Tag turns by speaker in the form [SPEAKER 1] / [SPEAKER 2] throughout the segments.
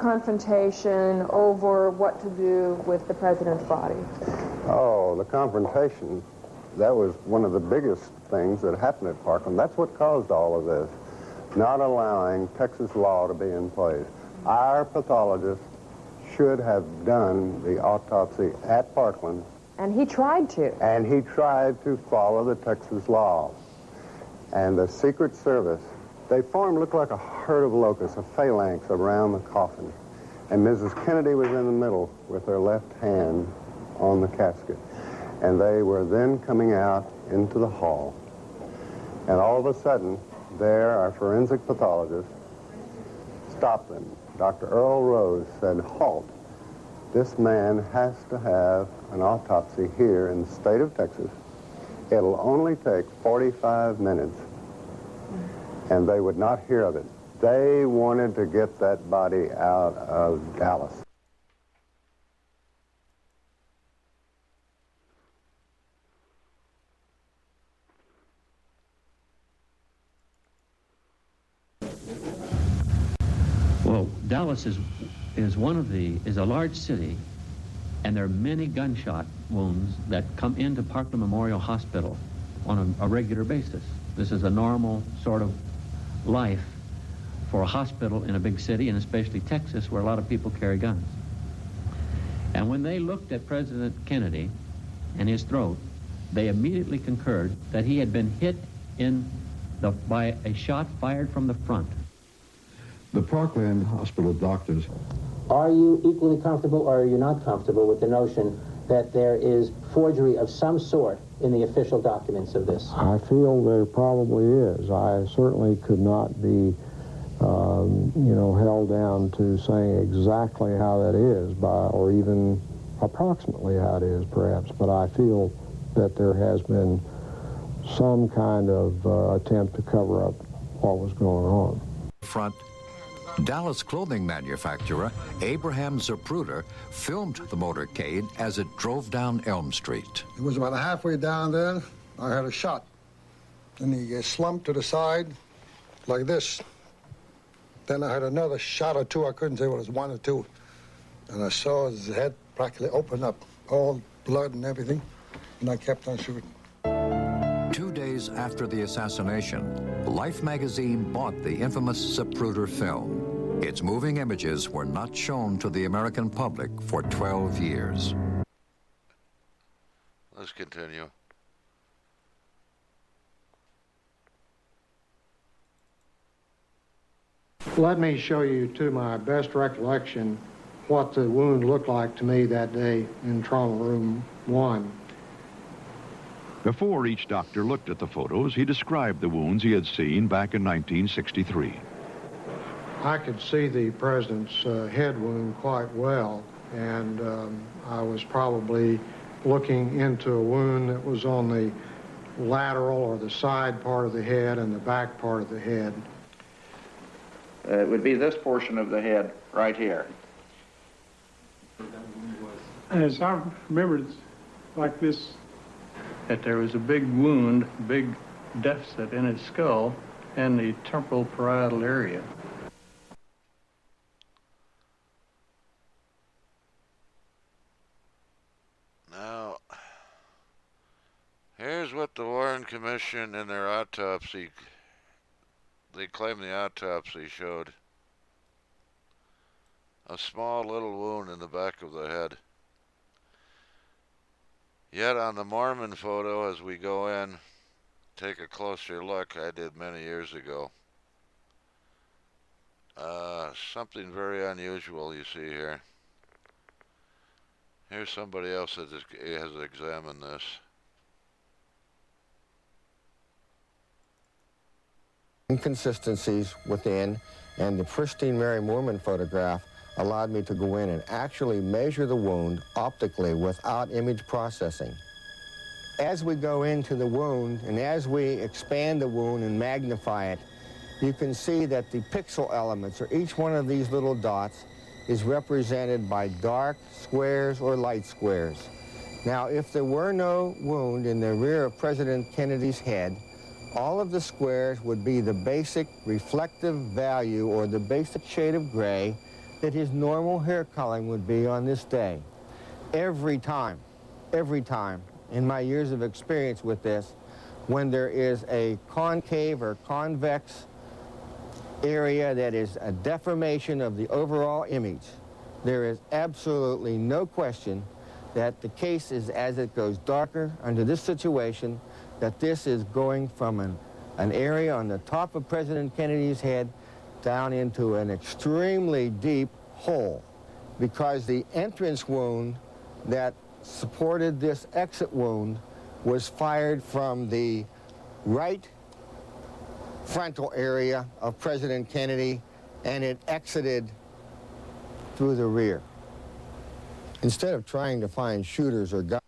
[SPEAKER 1] confrontation over what to do with the president's body?
[SPEAKER 2] Oh, the confrontation, that was one of the biggest things that happened at Parkland. That's what caused all of this, not allowing Texas law to be in place. Our pathologist should have done the autopsy at Parkland.
[SPEAKER 1] And he tried to.
[SPEAKER 2] And he tried to follow the Texas law. And the Secret Service, they looked like a herd of locusts, a phalanx around the coffin. And Mrs. Kennedy was in the middle with her left hand on the casket. And they were then coming out into the hall. And all of a sudden, there, our forensic pathologist stopped them. Dr. Earl Rose said, "Halt. This man has to have an autopsy here in the state of Texas. It'll only take 45 minutes." And they would not hear of it. They wanted to get that body out of Dallas.
[SPEAKER 3] Well, Dallas is a large city, and there are many gunshot wounds that come into Parkland Memorial Hospital on a regular basis. This is a normal sort of life for a hospital in a big city, and especially Texas, where a lot of people carry guns. And when they looked at President Kennedy and his throat, they immediately concurred that he had been hit by a shot fired from the front.
[SPEAKER 4] The Parkland Hospital doctors.
[SPEAKER 5] Are you equally comfortable or are you not comfortable with the notion that there is forgery of some sort in the official documents of this?
[SPEAKER 6] I feel there probably is. I certainly could not be, held down to saying exactly how that is, or even approximately how it is, perhaps. But I feel that there has been some kind of attempt to cover up what was going on.
[SPEAKER 7] Front. Dallas clothing manufacturer Abraham Zapruder filmed the motorcade as it drove down Elm Street.
[SPEAKER 8] It was about halfway down there, I heard a shot. And he slumped to the side like this. Then I heard another shot or two. I couldn't say what it was, one or two. And I saw his head practically open up, all blood and everything. And I kept on shooting.
[SPEAKER 7] 2 days after the assassination, Life magazine bought the infamous Zapruder film. Its moving images were not shown to the American public for 12 years.
[SPEAKER 9] Let's continue.
[SPEAKER 6] Let me show you, to my best recollection, what the wound looked like to me that day in Trauma Room 1.
[SPEAKER 4] Before each doctor looked at the photos, he described the wounds he had seen back in 1963.
[SPEAKER 6] I could see the president's head wound quite well, and I was probably looking into a wound that was on the lateral or the side part of the head and the back part of the head.
[SPEAKER 10] It would be this portion of the head right here.
[SPEAKER 11] As I remember, it's like this, that there was a big wound, big deficit in his skull and the temporal parietal area.
[SPEAKER 9] Now, here's what the Warren Commission in their autopsy, they claim the autopsy showed. A small little wound in the back of the head. Yet on the Mormon photo, as we go in, take a closer look, I did many years ago. Something very unusual you see here. Here's somebody else that has examined this.
[SPEAKER 12] Inconsistencies within, and the pristine Mary Moorman photograph allowed me to go in and actually measure the wound optically without image processing. As we go into the wound and as we expand the wound and magnify it, you can see that the pixel elements, or each one of these little dots, is represented by dark squares or light squares. Now, if there were no wound in the rear of President Kennedy's head, all of the squares would be the basic reflective value or the basic shade of gray that his normal hair coloring would be on this day. Every time, in my years of experience with this, when there is a concave or convex area that is a deformation of the overall image, there is absolutely no question that the case is, as it goes darker under this situation, that this is going from an area on the top of President Kennedy's head down into an extremely deep hole, because the entrance wound that supported this exit wound was fired from the right frontal area of President Kennedy, and it exited through the rear. Instead of trying to find shooters or guns,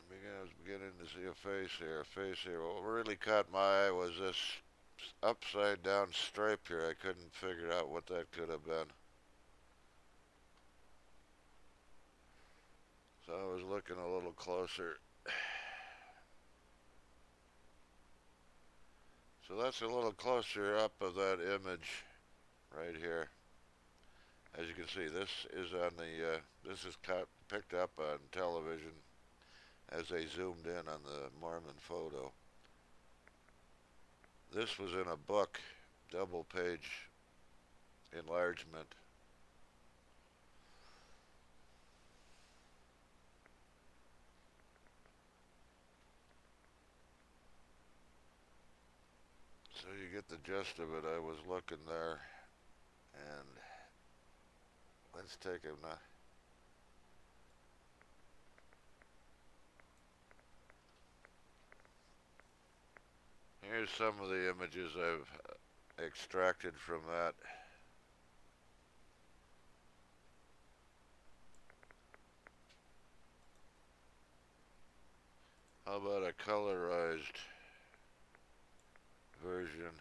[SPEAKER 9] I was beginning to see a face here. What really caught my eye was this upside down stripe here. I couldn't figure out what that could have been. So I was looking a little closer. So that's a little closer up of that image right here. As you can see, this is on the this is picked up on television as they zoomed in on the Mormon photo. This was in a book, double page enlargement. So you get the gist of it. I was looking there, and let's take him now. Here's some of the images I've extracted from that. How about a colorized version?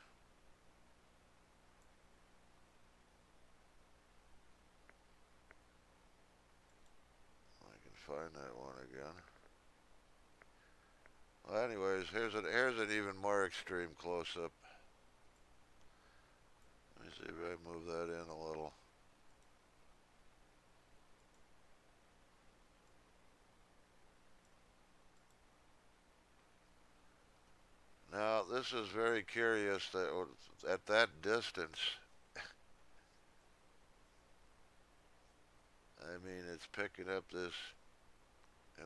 [SPEAKER 9] I can find that one again. Well, anyways, here's an even more extreme close-up. Let me see if I move that in a little. Now, this is very curious that at that distance, I mean, it's picking up this